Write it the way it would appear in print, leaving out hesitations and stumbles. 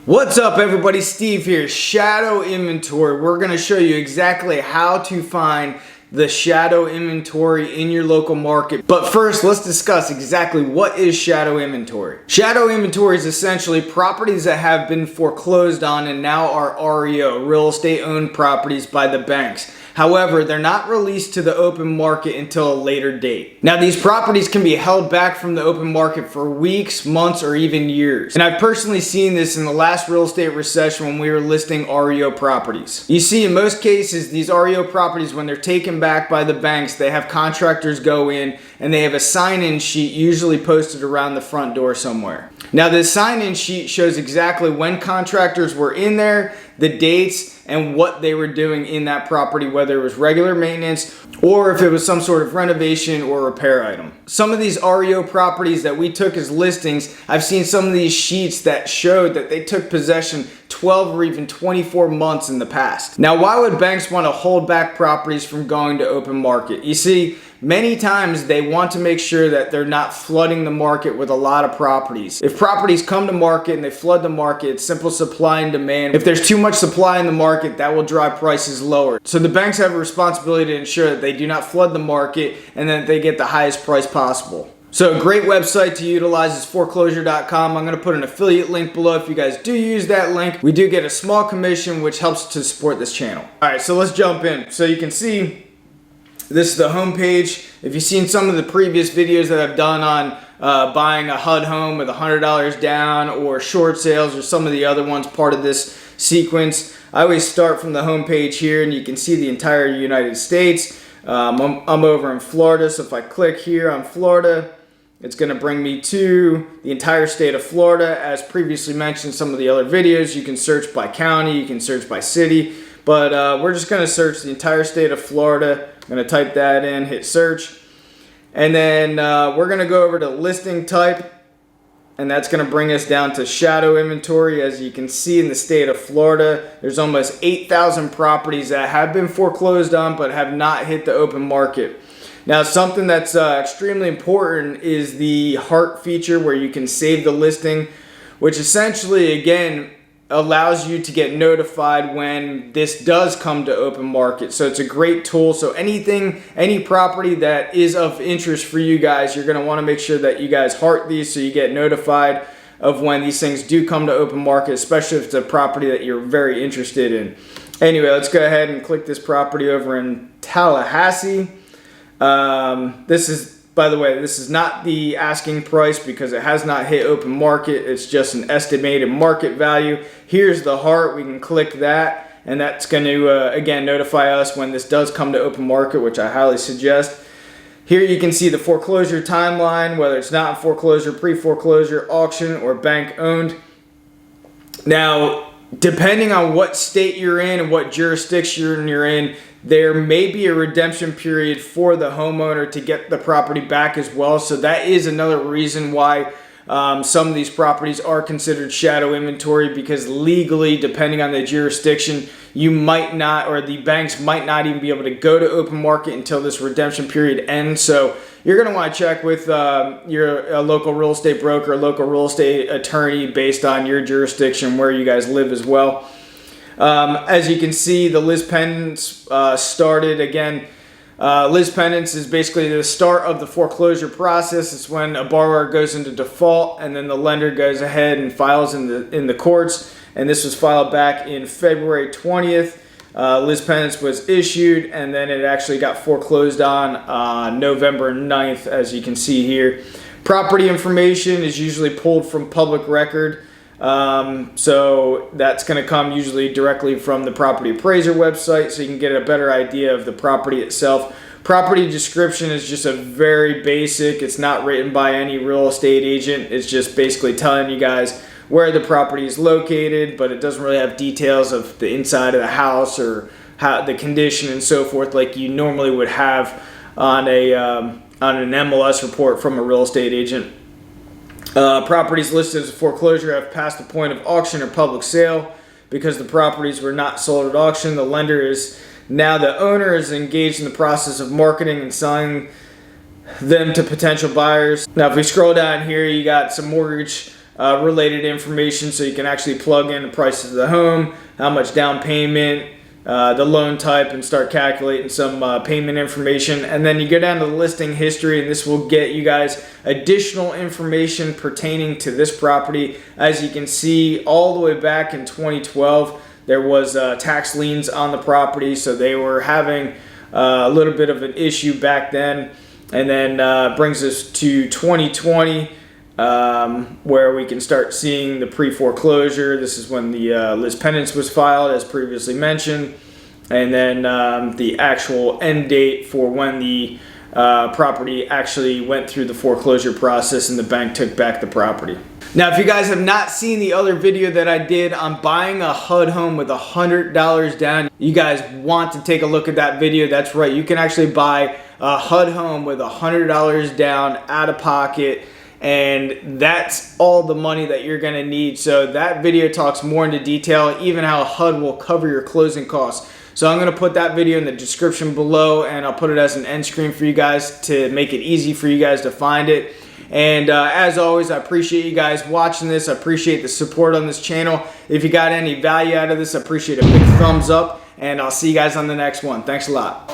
What's up everybody, Steve here, Shadow Inventory. We're going to show you exactly how to find the shadow inventory in your local market. But first, let's discuss exactly what is shadow inventory. Shadow inventory is essentially properties that have been foreclosed on and now are REO, real estate owned properties, by the banks. However, they're not released to the open market until a later date. Now, these properties can be held back from the open market for weeks, months, or even years. And I've personally seen this in the last real estate recession when we were listing REO properties. You see, in most cases, these REO properties, when they're taken back by the banks, they have contractors go in and they have a sign-in sheet usually posted around the front door somewhere. Now, this sign-in sheet shows exactly when contractors were in there, the dates, and what they were doing in that property, whether it was regular maintenance or if it was some sort of renovation or repair item. Some of these REO properties that we took as listings, I've seen some of these sheets that showed that they took possession 12 or even 24 months in the past. Now, why would banks want to hold back properties from going to open market? You see, many times they want to make sure that they're not flooding the market with a lot of properties. If properties come to market and they flood the market, it's simple supply and demand. If there's too much supply in the market, that will drive prices lower. So the banks have a responsibility to ensure that they do not flood the market and that they get the highest price possible. So a great website to utilize is foreclosure.com. I'm going to put an affiliate link below if you guys do use that link. We do get a small commission, which helps to support this channel. All right, so let's jump in. So you can see this is the home page. If you've seen some of the previous videos that I've done on buying a HUD home with $100 down, or short sales, or some of the other ones part of this sequence, I always start from the home page here, and you can see the entire United States. I'm over in Florida, so if I click here on Florida, it's going to bring me to the entire state of Florida. As previously mentioned in some of the other videos, you can search by county, you can search by city, but we're just going to search the entire state of Florida. I'm going to type that in, hit search, and then we're going to go over to listing type, and that's going to bring us down to shadow inventory. As you can see, in the state of Florida, there's almost 8,000 properties that have been foreclosed on but have not hit the open market. Now, something that's extremely important is the heart feature, where you can save the listing, which essentially, again, allows you to get notified when this does come to open market. So it's a great tool. So any property that is of interest for you guys, you're going to want to make sure that you guys heart these so you get notified of when these things do come to open market, especially if it's a property that you're very interested in. Anyway, let's go ahead and click this property over in Tallahassee. This is, by the way, this is not the asking price because it has not hit open market. It's just an estimated market value. Here's the heart. We can click that, and that's going to, again, notify us when this does come to open market, which I highly suggest. Here you can see the foreclosure timeline, whether it's not foreclosure, pre-foreclosure, auction, or bank owned. Now, depending on what state you're in and what jurisdiction you're in, there may be a redemption period for the homeowner to get the property back as well. So that is another reason why some of these properties are considered shadow inventory, because legally, depending on the jurisdiction, you might not, or the banks might not even be able to go to open market until this redemption period ends. So you're going to want to check with your local real estate broker, local real estate attorney, based on your jurisdiction, where you guys live as well. As you can see, the Liz pendants started again. Liz pendants is basically the start of the foreclosure process. It's when a borrower goes into default and then the lender goes ahead and files in the courts. And this was filed back in February 20th. Liz pendants was issued, and then it actually got foreclosed on November 9th, as you can see here. Property information is usually pulled from public record. So that's going to come usually directly from the property appraiser website, so you can get a better idea of the property itself. Property description is just a very basic. It's not written by any real estate agent. It's just basically telling you guys where the property is located, but it doesn't really have details of the inside of the house or how the condition and so forth like you normally would have on an MLS report from a real estate agent. Properties listed as a foreclosure have passed the point of auction or public sale. Because the properties were not sold at auction, the lender is now the owner is engaged in the process of marketing and selling them to potential buyers. Now, if we scroll down here, you got some mortgage related information, so you can actually plug in the prices of the home, how much down payment, the loan type, and start calculating some payment information. And then you go down to the listing history, and this will get you guys additional information pertaining to this property. As you can see, all the way back in 2012, there was tax liens on the property, so they were having a little bit of an issue back then. And then brings us to 2020, where we can start seeing the pre-foreclosure. This is when the lis pendens was filed, as previously mentioned, and then the actual end date for when the property actually went through the foreclosure process and the bank took back the property. Now, if you guys have not seen the other video that I did on buying a HUD home with $100 down, you guys want to take a look at that video. That's right, you can actually buy a HUD home with $100 down out of pocket, and that's all the money that you're going to need. So that video talks more into detail, even how HUD will cover your closing costs. So I'm going to put that video in the description below, and I'll put it as an end screen for you guys to make it easy for you guys to find it. And as always, I appreciate you guys watching this. I appreciate the support on this channel. If you got any value out of this, I appreciate a big thumbs up, and I'll see you guys on the next one. Thanks a lot.